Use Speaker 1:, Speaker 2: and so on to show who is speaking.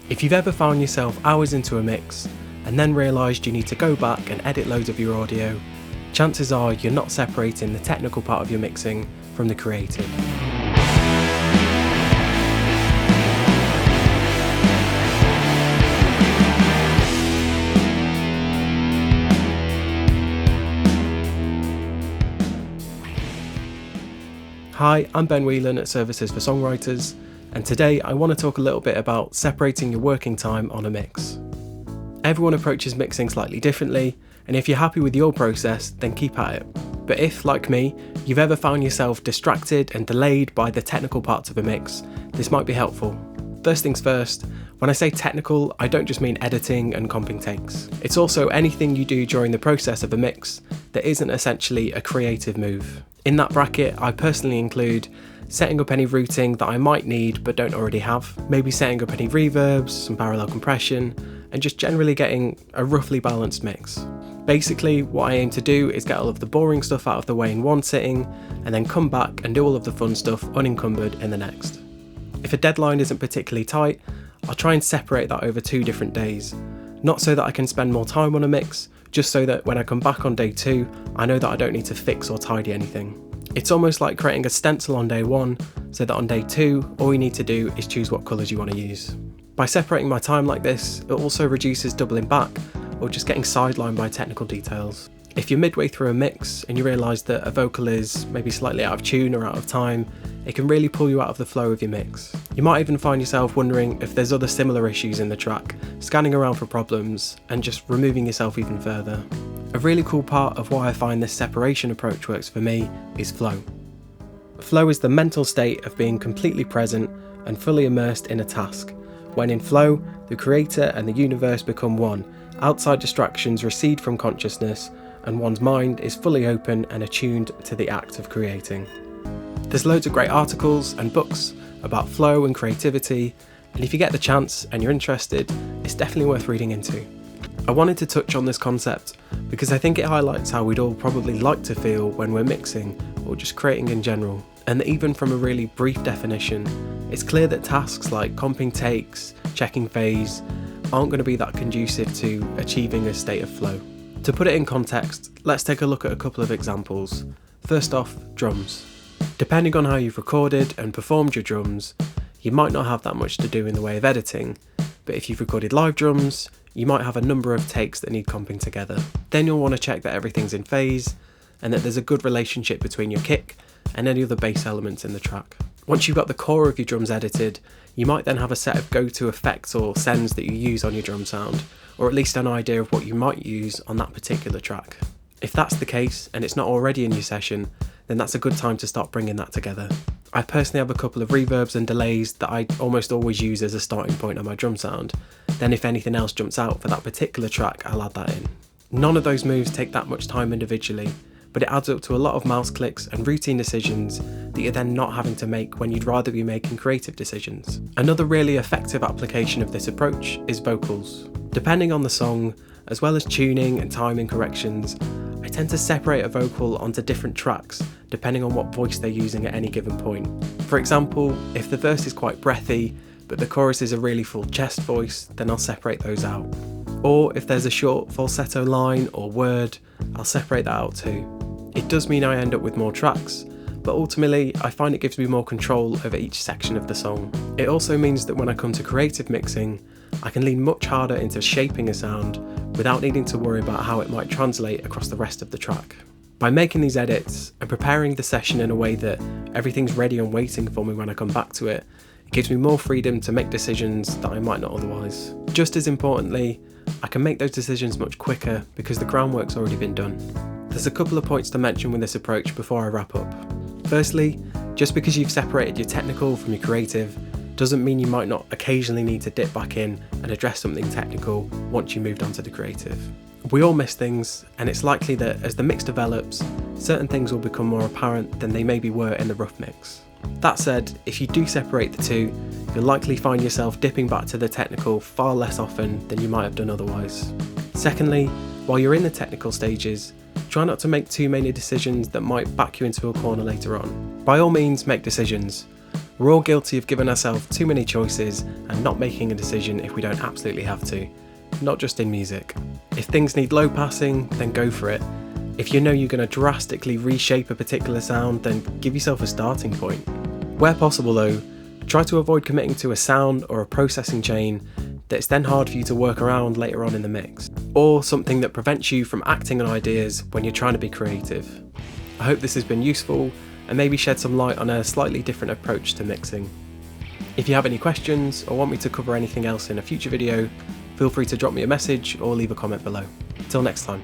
Speaker 1: If you've ever found yourself hours into a mix and then realised you need to go back and edit loads of your audio, chances are you're not separating the technical part of your mixing from the creative. Hi, I'm Ben Whelan at Services for Songwriters, and today I want to talk a little bit about separating your working time on a mix. Everyone approaches mixing slightly differently, and if you're happy with your process, then keep at it. But if, like me, you've ever found yourself distracted and delayed by the technical parts of a mix, this might be helpful. First things first, when I say technical, I don't just mean editing and comping takes. It's also anything you do during the process of a mix that isn't essentially a creative move. In that bracket, I personally include setting up any routing that I might need but don't already have, maybe setting up any reverbs, some parallel compression, and just generally getting a roughly balanced mix. Basically, what I aim to do is get all of the boring stuff out of the way in one sitting, and then come back and do all of the fun stuff unencumbered in the next. If a deadline isn't particularly tight, I'll try and separate that over 2 different days, not so that I can spend more time on a mix, just so that when I come back on day 2, I know that I don't need to fix or tidy anything. It's almost like creating a stencil on day 1, so that on day 2, all you need to do is choose what colours you want to use. By separating my time like this, it also reduces doubling back, or just getting sidelined by technical details. If you're midway through a mix and you realise that a vocal is maybe slightly out of tune or out of time, it can really pull you out of the flow of your mix. You might even find yourself wondering if there's other similar issues in the track, scanning around for problems, and just removing yourself even further. A really cool part of why I find this separation approach works for me is flow. Flow is the mental state of being completely present and fully immersed in a task. When in flow, the creator and the universe become one, outside distractions recede from consciousness, and one's mind is fully open and attuned to the act of creating. There's loads of great articles and books about flow and creativity, and if you get the chance and you're interested, it's definitely worth reading into. I wanted to touch on this concept because I think it highlights how we'd all probably like to feel when we're mixing or just creating in general, and that even from a really brief definition, it's clear that tasks like comping takes, checking phase, aren't going to be that conducive to achieving a state of flow. To put it in context, let's take a look at a couple of examples. First off, drums. Depending on how you've recorded and performed your drums, you might not have that much to do in the way of editing, but if you've recorded live drums, you might have a number of takes that need comping together. Then you'll want to check that everything's in phase, and that there's a good relationship between your kick and any other bass elements in the track. Once you've got the core of your drums edited, you might then have a set of go-to effects or sends that you use on your drum sound, or at least an idea of what you might use on that particular track. If that's the case, and it's not already in your session, then that's a good time to start bringing that together. I personally have a couple of reverbs and delays that I almost always use as a starting point on my drum sound. Then if anything else jumps out for that particular track, I'll add that in. None of those moves take that much time individually, but it adds up to a lot of mouse clicks and routine decisions that you're then not having to make when you'd rather be making creative decisions. Another really effective application of this approach is vocals. Depending on the song, as well as tuning and timing corrections, I tend to separate a vocal onto different tracks depending on what voice they're using at any given point. For example, if the verse is quite breathy, but the chorus is a really full chest voice, then I'll separate those out. Or if there's a short falsetto line or word, I'll separate that out too. It does mean I end up with more tracks, but ultimately I find it gives me more control over each section of the song. It also means that when I come to creative mixing, I can lean much harder into shaping a sound without needing to worry about how it might translate across the rest of the track. By making these edits and preparing the session in a way that everything's ready and waiting for me when I come back to it, it gives me more freedom to make decisions that I might not otherwise. Just as importantly, I can make those decisions much quicker because the groundwork's already been done. There's a couple of points to mention with this approach before I wrap up. Firstly, just because you've separated your technical from your creative doesn't mean you might not occasionally need to dip back in and address something technical once you moved on to the creative. We all miss things, and it's likely that as the mix develops, certain things will become more apparent than they maybe were in the rough mix. That said, if you do separate the two, you'll likely find yourself dipping back to the technical far less often than you might have done otherwise. Secondly, while you're in the technical stages, try not to make too many decisions that might back you into a corner later on. By all means, make decisions, We're all guilty of giving ourselves too many choices and not making a decision if we don't absolutely have to, not just in music. If things need low passing, then go for it. If you know you're going to drastically reshape a particular sound, then give yourself a starting point. Where possible though, try to avoid committing to a sound or a processing chain that's then hard for you to work around later on in the mix, or something that prevents you from acting on ideas when you're trying to be creative. I hope this has been useful and maybe shed some light on a slightly different approach to mixing. If you have any questions or want me to cover anything else in a future video, feel free to drop me a message or leave a comment below. Till next time.